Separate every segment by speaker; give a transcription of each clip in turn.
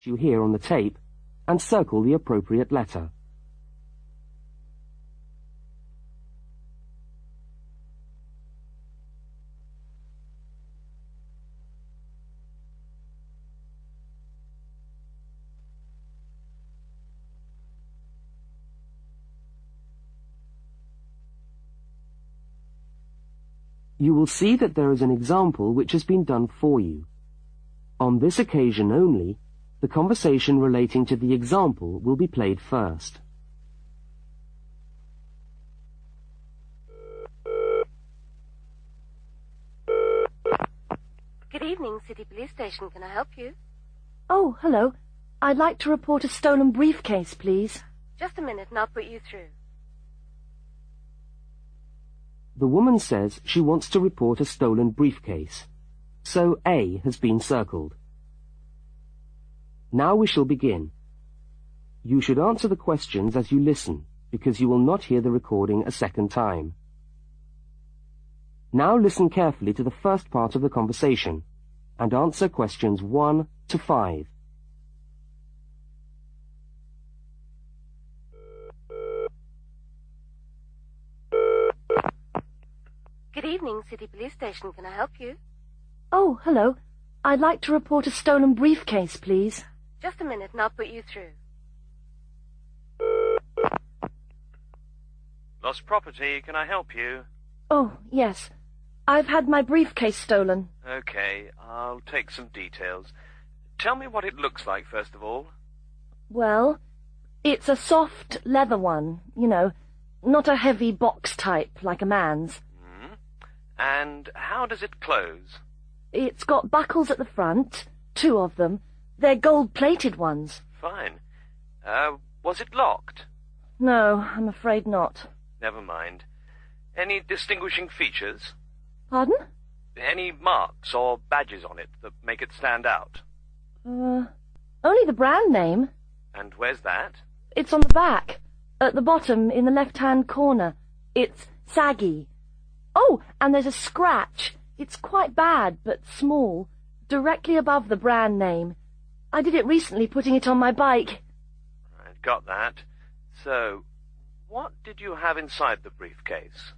Speaker 1: you hear on the tape and circle the appropriate letter. You will see that there is an example which has been done for you. On this occasion only, the conversation relating to the example will be played first.
Speaker 2: Good evening, City Police Station. Can I help you?
Speaker 3: Oh, hello. I'd like to report a stolen briefcase, please.
Speaker 2: Just a minute and I'll put you through.
Speaker 1: The woman says she wants to report a stolen briefcase, so A has been circled. Now we shall begin. You should answer the questions as you listen, because you will not hear the recording a second time. Now listen carefully to the first part of the conversation, and answer questions 1 to 5.
Speaker 2: Good evening, City Police Station. Can I help you?
Speaker 3: Oh, hello. I'd like to report a stolen briefcase, please.
Speaker 2: Just a minute and I'll put you through.
Speaker 4: Lost property, can I help you?
Speaker 3: Oh, yes. I've had my briefcase stolen.
Speaker 4: Okay, I'll take some details. Tell me what it looks like, first of all.
Speaker 3: Well, it's a soft leather one, you know, not a heavy box type like a man's.
Speaker 4: And how does it close?
Speaker 3: It's got buckles at the front, 2 of them. They're gold-plated ones.
Speaker 4: Fine. Was it locked?
Speaker 3: No, I'm afraid not.
Speaker 4: Never mind. Any distinguishing features?
Speaker 3: Pardon?
Speaker 4: Any marks or badges on it that make it stand out?
Speaker 3: Only the brand name.
Speaker 4: And where's that?
Speaker 3: It's on the back, at the bottom in the left-hand corner. It's saggy. Oh, and there's a scratch. It's quite bad, but small, directly above the brand name. I did it recently, putting it on my bike.
Speaker 4: I got that. So, what did you have inside the briefcase?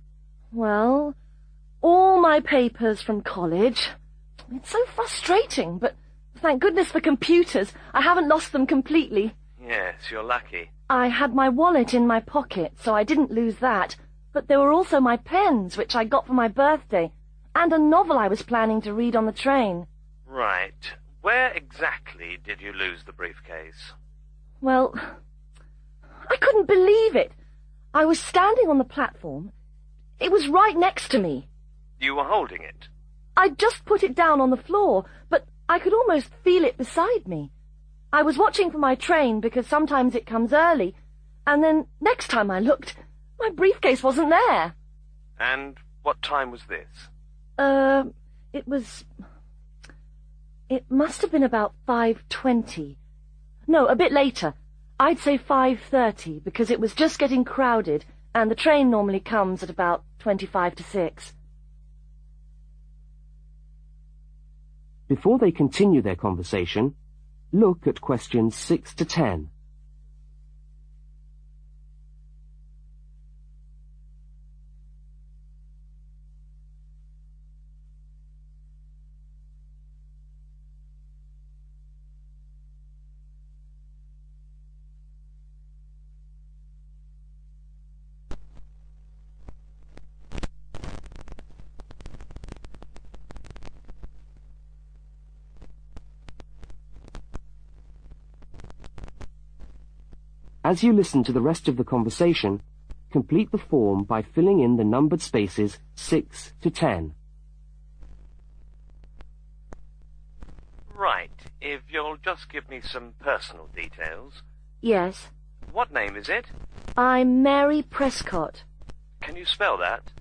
Speaker 3: Well, all my papers from college. It's so frustrating, but thank goodness for computers. I haven't lost them completely.
Speaker 4: Yes, you're lucky.
Speaker 3: I had my wallet in my pocket, so I didn't lose that. But there were also my pens, which I got for my birthday, and a novel I was planning to read on the train.
Speaker 4: Right. Where exactly did you lose the briefcase?
Speaker 3: Well, I couldn't believe it. I was standing on the platform. It was right next to me.
Speaker 4: You were holding it?
Speaker 3: I'd just put it down on the floor, but I could almost feel it beside me. I was watching for my train because sometimes it comes early, and then next time I looked, my briefcase wasn't there.
Speaker 4: And what time was this?
Speaker 3: It must have been about 5:20. No, a bit later. I'd say 5:30, because it was just getting crowded, and the train normally comes at about 25 to 6.
Speaker 1: Before they continue their conversation, look at questions 6 to 10. As you listen to the rest of the conversation, complete the form by filling in the numbered spaces 6 to 10.
Speaker 4: Right. If you'll just give me some personal details.
Speaker 3: Yes.
Speaker 4: What name is it?
Speaker 3: I'm Mary Prescott.
Speaker 4: Can you spell that?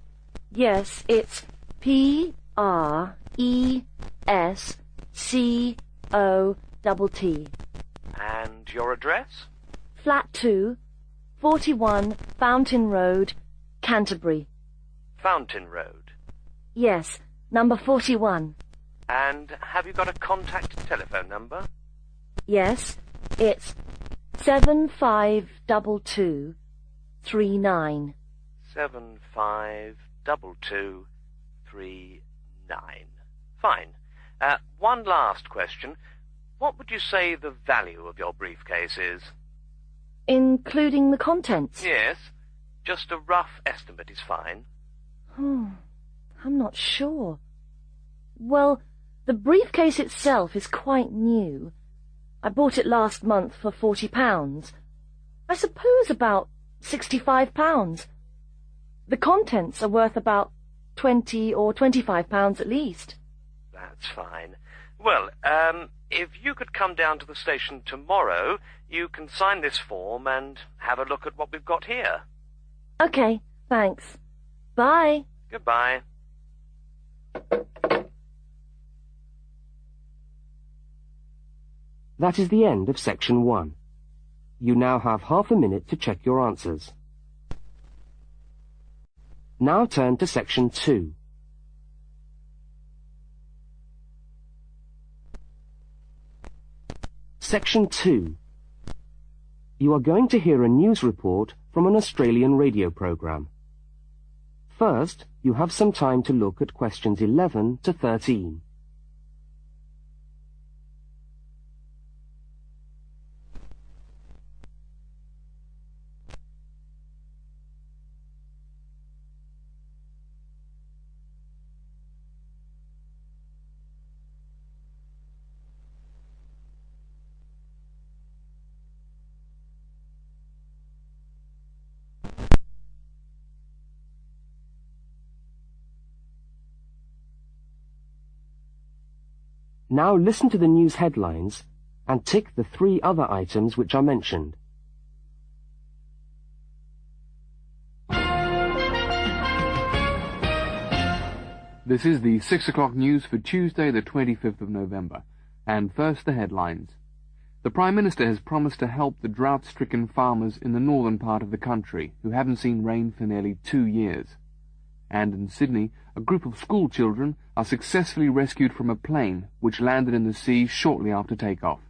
Speaker 3: Yes, it's Prescott.
Speaker 4: And your address?
Speaker 3: Flat 2, 41 Fountain Road, Canterbury.
Speaker 4: Fountain Road?
Speaker 3: Yes, number 41.
Speaker 4: And have you got a contact telephone number?
Speaker 3: Yes, it's 752239.
Speaker 4: 752239. Fine. One last question. What would you say the value of your briefcase is?
Speaker 3: Including the contents?
Speaker 4: Yes. Just a rough estimate is fine.
Speaker 3: I'm not sure. Well, the briefcase itself is quite new. I bought it last month for £40. I suppose about £65. The contents are worth about £20 or £25 at least.
Speaker 4: That's fine. Well, if you could come down to the station tomorrow, you can sign this form and have a look at what we've got here.
Speaker 3: Okay, thanks. Bye.
Speaker 4: Goodbye.
Speaker 1: That is the end of section 1. You now have half a minute to check your answers. Now turn to section 2. Section 2. You are going to hear a news report from an Australian radio program. First, you have some time to look at questions 11 to 13. Now listen to the news headlines and tick the 3 other items which are mentioned.
Speaker 5: This is the 6 o'clock news for Tuesday the 25th of November. And first the headlines. The Prime Minister has promised to help the drought-stricken farmers in the northern part of the country who haven't seen rain for nearly 2 years. And in Sydney, a group of school children are successfully rescued from a plane which landed in the sea shortly after takeoff.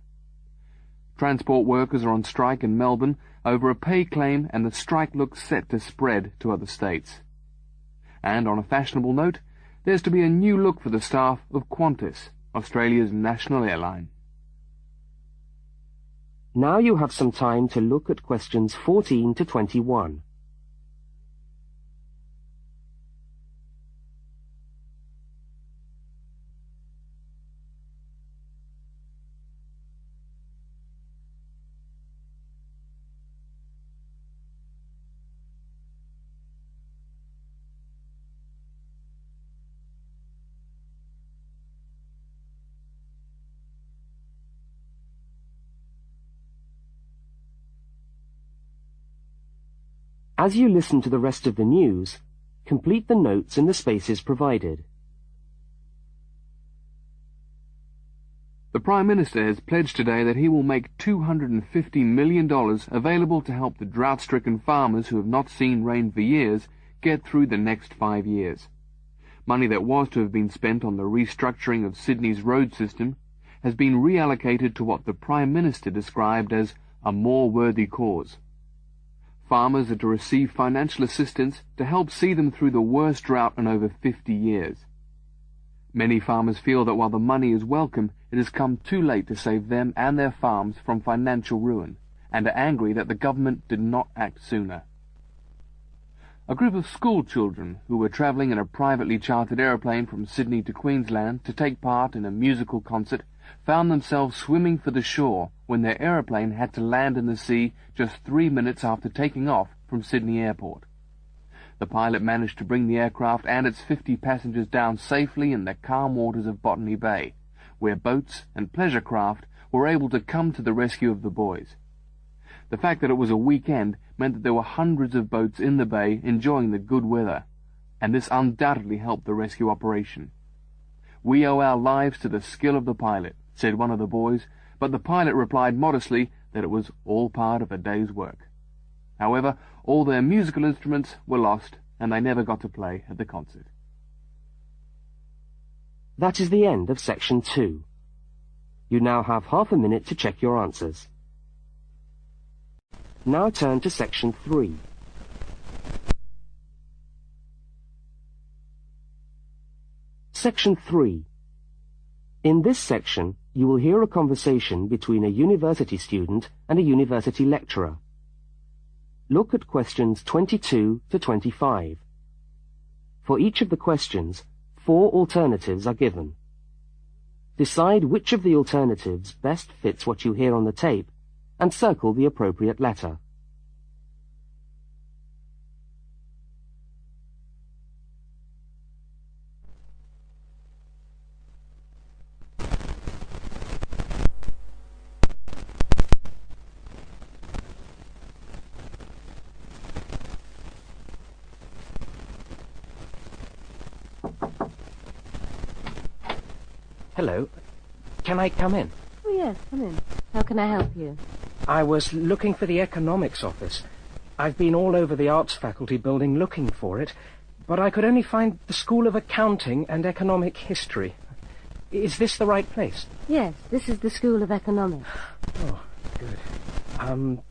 Speaker 5: Transport workers are on strike in Melbourne over a pay claim, and the strike looks set to spread to other states. And on a fashionable note, there's to be a new look for the staff of Qantas, Australia's national airline.
Speaker 1: Now you have some time to look at questions 14 to 21. As you listen to the rest of the news, complete the notes in the spaces provided.
Speaker 5: The Prime Minister has pledged today that he will make $250 million available to help the drought-stricken farmers who have not seen rain for years get through the next 5 years. Money that was to have been spent on the restructuring of Sydney's road system has been reallocated to what the Prime Minister described as a more worthy cause. Farmers are to receive financial assistance to help see them through the worst drought in over 50 years. Many farmers feel that while the money is welcome, it has come too late to save them and their farms from financial ruin, and are angry that the government did not act sooner. A group of school children who were travelling in a privately chartered aeroplane from Sydney to Queensland to take part in a musical concert found themselves swimming for the shore when their aeroplane had to land in the sea just 3 minutes after taking off from Sydney Airport. The pilot managed to bring the aircraft and its 50 passengers down safely in the calm waters of Botany Bay, where boats and pleasure craft were able to come to the rescue of the boys. The fact that it was a weekend meant that there were hundreds of boats in the bay enjoying the good weather, and this undoubtedly helped the rescue operation. "We owe our lives to the skill of the pilot," said one of the boys, but the pilot replied modestly that it was all part of a day's work. However, all their musical instruments were lost, and they never got to play at the concert.
Speaker 1: That is the end of section 2. You now have half a minute to check your answers. Now turn to section 3. Section 3. In this section, you will hear a conversation between a university student and a university lecturer. Look at questions 22 to 25. For each of the questions, 4 alternatives are given. Decide which of the alternatives best fits what you hear on the tape and circle the appropriate letter.
Speaker 6: Hello. Can I come in?
Speaker 2: Oh, yes, come in. How can I help you?
Speaker 6: I was looking for the economics office. I've been all over the arts faculty building looking for it, but I could only find the School of Accounting and Economic History. Is this the right place?
Speaker 2: Yes, this is the School of Economics.
Speaker 6: Oh, good. I'm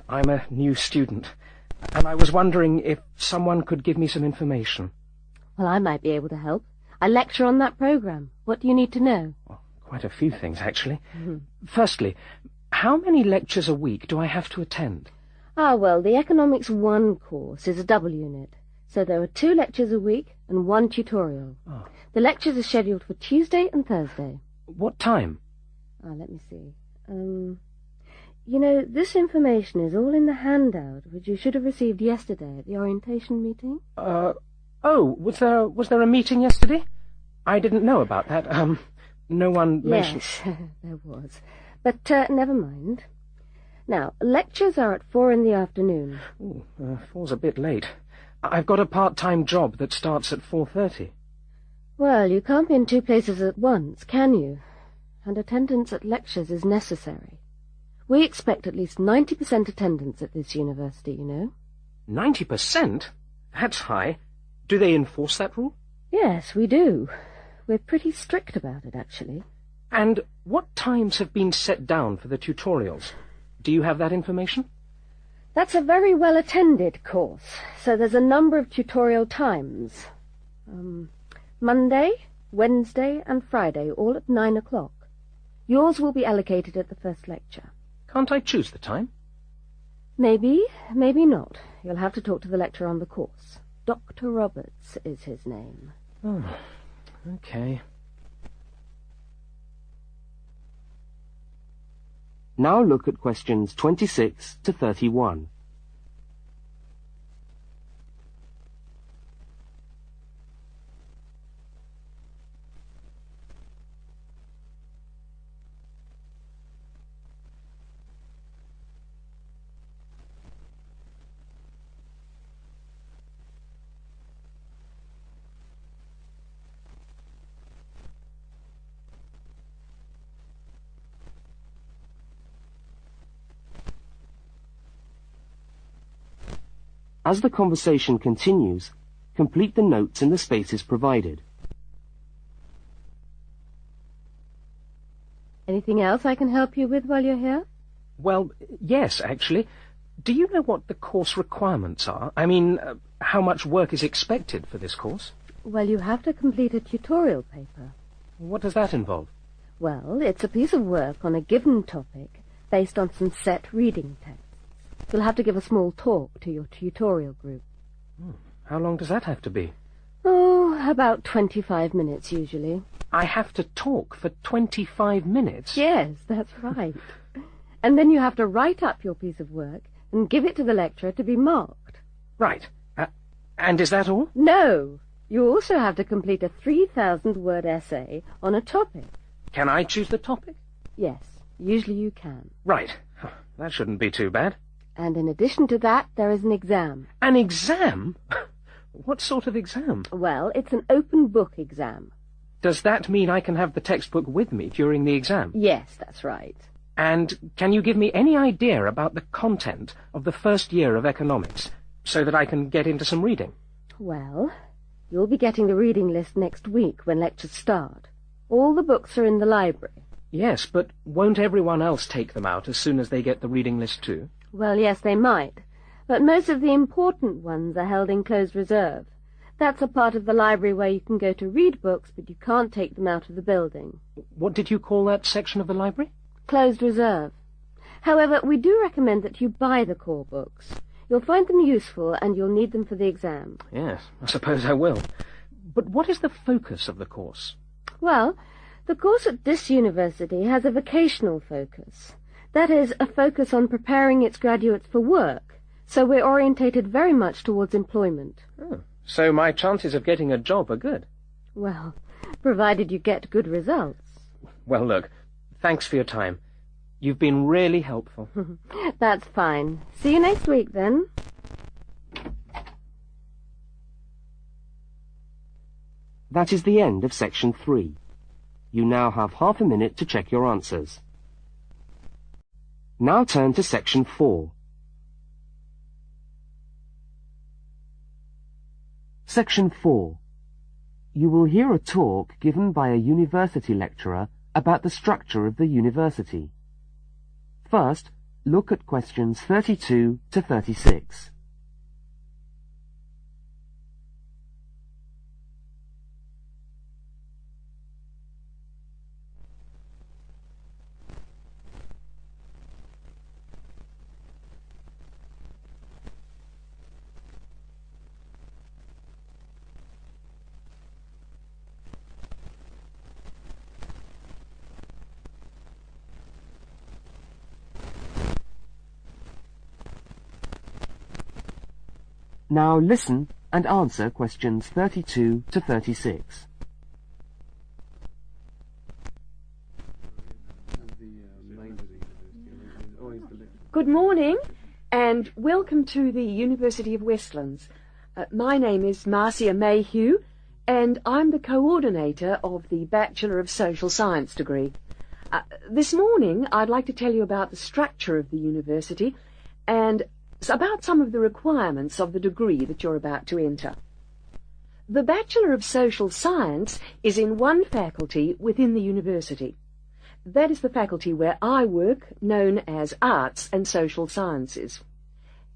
Speaker 6: a new student, and I was wondering if someone could give me some information.
Speaker 2: Well, I might be able to help. I lecture on that program. What do you need to know?
Speaker 6: Well, quite a few things, actually. Firstly, how many lectures a week do I have to attend?
Speaker 2: Well, the Economics 1 course is a double unit, so there are 2 lectures a week and 1 tutorial.
Speaker 6: Oh.
Speaker 2: The lectures are scheduled for Tuesday and Thursday.
Speaker 6: What time?
Speaker 2: Let me see. You know, this information is all in the handout, which you should have received yesterday at the orientation meeting.
Speaker 6: Oh, was there a meeting yesterday? I didn't know about that. No one mentioned...
Speaker 2: Yes, there was. But never mind. Now, lectures are at 4 in the afternoon.
Speaker 6: Ooh, 4's a bit late. I've got a part-time job that starts at 4:30.
Speaker 2: Well, you can't be in 2 places at once, can you? And attendance at lectures is necessary. We expect at least 90% attendance at this university, you know.
Speaker 6: 90%? That's high. Do they enforce that rule?
Speaker 2: Yes, we do. We're pretty strict about it, actually.
Speaker 6: And what times have been set down for the tutorials? Do you have that information?
Speaker 2: That's a very well-attended course, so there's a number of tutorial times. Monday, Wednesday, and Friday, all at 9 o'clock. Yours will be allocated at the first lecture.
Speaker 6: Can't I choose the time?
Speaker 2: Maybe, maybe not. You'll have to talk to the lecturer on the course. Dr. Roberts is his name.
Speaker 6: Oh, okay.
Speaker 1: Now look at questions 26 to 31. As the conversation continues, complete the notes in the spaces provided.
Speaker 2: Anything else I can help you with while you're here?
Speaker 6: Well, yes, actually. Do you know what the course requirements are? I mean, how much work is expected for this course?
Speaker 2: Well, you have to complete a tutorial paper.
Speaker 6: What does that involve?
Speaker 2: Well, it's a piece of work on a given topic based on some set reading texts. You'll have to give a small talk to your tutorial group.
Speaker 6: How long does that have to be?
Speaker 2: Oh, about 25 minutes usually.
Speaker 6: I have to talk for 25 minutes?
Speaker 2: Yes, that's right. And then you have to write up your piece of work and give it to the lecturer to be marked.
Speaker 6: Right. And is that all?
Speaker 2: No. You also have to complete a 3,000-word essay on a topic.
Speaker 6: Can I choose the topic?
Speaker 2: Yes, usually you can.
Speaker 6: Right. That shouldn't be too bad.
Speaker 2: And in addition to that, there is an exam.
Speaker 6: An exam? What sort of exam?
Speaker 2: Well, it's an open book exam.
Speaker 6: Does that mean I can have the textbook with me during the exam?
Speaker 2: Yes, that's right.
Speaker 6: And can you give me any idea about the content of the first year of economics, so that I can get into some reading?
Speaker 2: Well, you'll be getting the reading list next week when lectures start. All the books are in the library.
Speaker 6: Yes, but won't everyone else take them out as soon as they get the reading list too?
Speaker 2: Well, yes, they might. But most of the important ones are held in closed reserve. That's a part of the library where you can go to read books, but you can't take them out of the building.
Speaker 6: What did you call that section of the library?
Speaker 2: Closed reserve. However, we do recommend that you buy the core books. You'll find them useful, and you'll need them for the exam.
Speaker 6: Yes, I suppose I will. But what is the focus of the course?
Speaker 2: Well, the course at this university has a vocational focus. That is, a focus on preparing its graduates for work. So we're orientated very much towards employment.
Speaker 6: Oh, so my chances of getting a job are good?
Speaker 2: Well, provided you get good results.
Speaker 6: Well, look, thanks for your time. You've been really helpful.
Speaker 2: That's fine. See you next week, then.
Speaker 1: That is the end of section 3. You now have half a minute to check your answers. Now turn to section 4. Section 4. You will hear a talk given by a university lecturer about the structure of the university. First, look at questions 32 to 36. Now listen and answer questions 32 to 36.
Speaker 7: Good morning and welcome to the University of Westlands. My name is Marcia Mayhew and I'm the coordinator of the Bachelor of Social Science degree. This morning I'd like to tell you about the structure of the university and about some of the requirements of the degree that you're about to enter. The Bachelor of Social Science is in one faculty within the university. That is the faculty where I work, known as Arts and Social Sciences.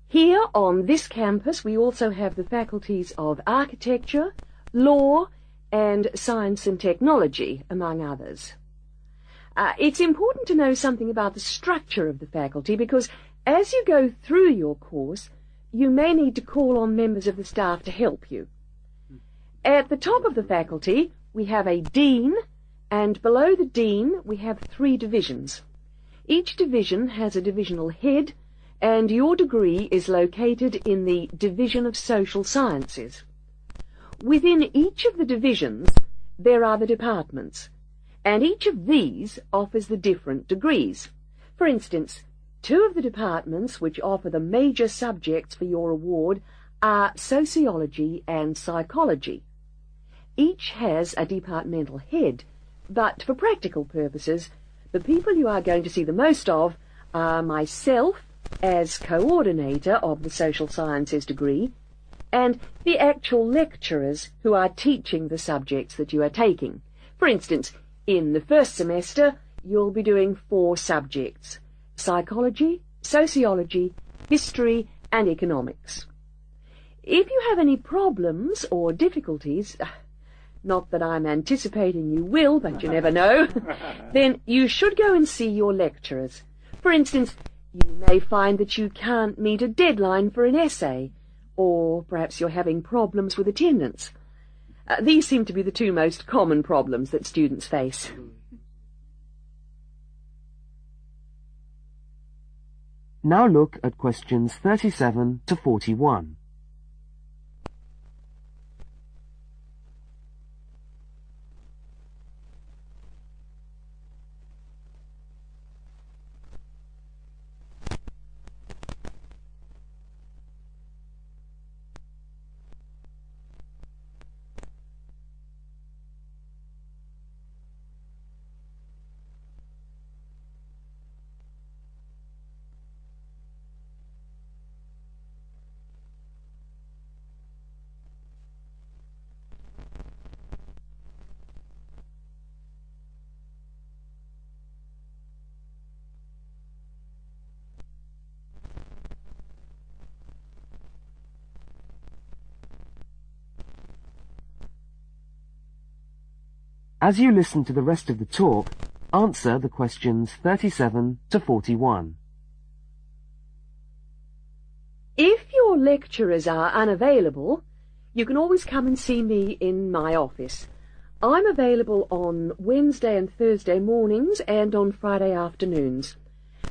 Speaker 7: Here on this campus we also have the faculties of Architecture, Law and Science and Technology, among others. It's important to know something about the structure of the faculty because as you go through your course, you may need to call on members of the staff to help you. At the top of the faculty, we have a dean, and below the dean, we have 3 divisions. Each division has a divisional head, and your degree is located in the Division of Social Sciences. Within each of the divisions, there are the departments, and each of these offers the different degrees. For instance, 2 of the departments which offer the major subjects for your award are sociology and psychology. Each has a departmental head, but for practical purposes, the people you are going to see the most of are myself as coordinator of the Social Sciences degree and the actual lecturers who are teaching the subjects that you are taking. For instance, in the first semester, you'll be doing 4 subjects: psychology, sociology, history, and economics. If you have any problems or difficulties, not that I'm anticipating you will, but you never know, then you should go and see your lecturers. For instance, you may find that you can't meet a deadline for an essay, or perhaps you're having problems with attendance. These seem to be the 2 most common problems that students face.
Speaker 1: Now look at questions 37 to 41. As you listen to the rest of the talk, answer the questions 37 to 41.
Speaker 7: If your lecturers are unavailable, you can always come and see me in my office. I'm available on Wednesday and Thursday mornings and on Friday afternoons.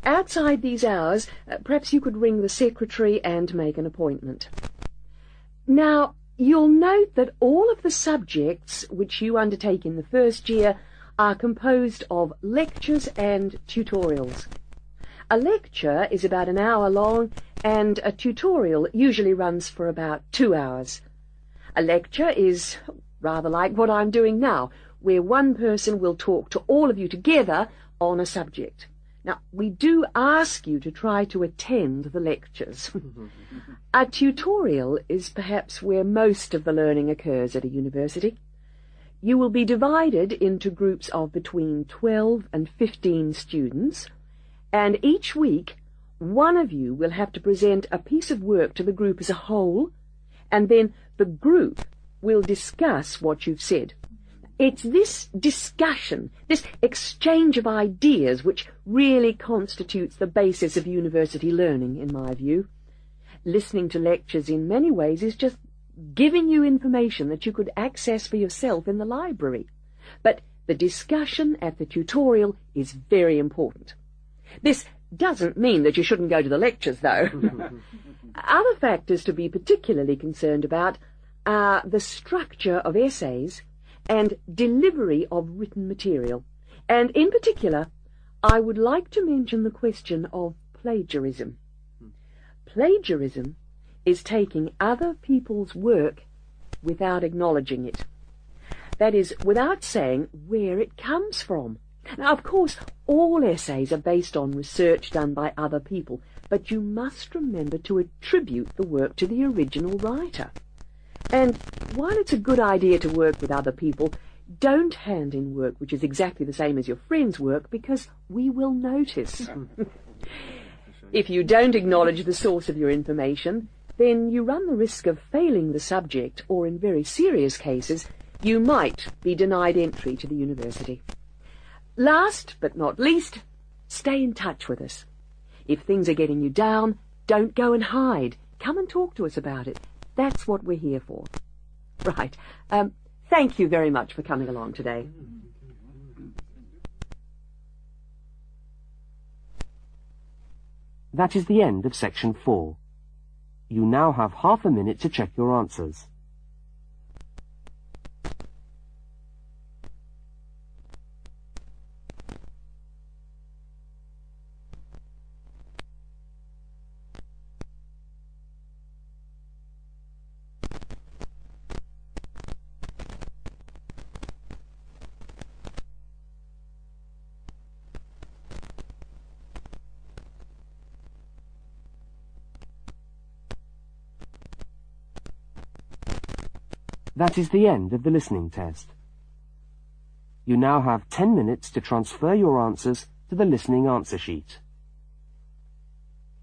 Speaker 7: Outside these hours, perhaps you could ring the secretary and make an appointment. Now, you'll note that all of the subjects which you undertake in the first year are composed of lectures and tutorials. A lecture is about an hour long, and a tutorial usually runs for about 2 hours. A lecture is rather like what I'm doing now, where one person will talk to all of you together on a subject. Now, we do ask you to try to attend the lectures. A tutorial is perhaps where most of the learning occurs at a university. You will be divided into groups of between 12 and 15 students, and each week one of you will have to present a piece of work to the group as a whole, and then the group will discuss what you've said. It's this discussion, this exchange of ideas, which really constitutes the basis of university learning, in my view. Listening to lectures in many ways is just giving you information that you could access for yourself in the library. But the discussion at the tutorial is very important. This doesn't mean that you shouldn't go to the lectures, though. Other factors to be particularly concerned about are the structure of essays and delivery of written material. And in particular, I would like to mention the question of plagiarism. Plagiarism is taking other people's work without acknowledging it. That is, without saying where it comes from. Now, of course, all essays are based on research done by other people, but you must remember to attribute the work to the original writer. And while it's a good idea to work with other people, don't hand in work which is exactly the same as your friend's work, because we will notice. If you don't acknowledge the source of your information, then you run the risk of failing the subject, or in very serious cases, you might be denied entry to the university. Last but not least, stay in touch with us. If things are getting you down, don't go and hide. Come and talk to us about it. That's what we're here for. Right. Thank you very much for coming along today.
Speaker 1: That is the end of section 4. You now have half a minute to check your answers. That is the end of the listening test. You now have 10 minutes to transfer your answers to the listening answer sheet.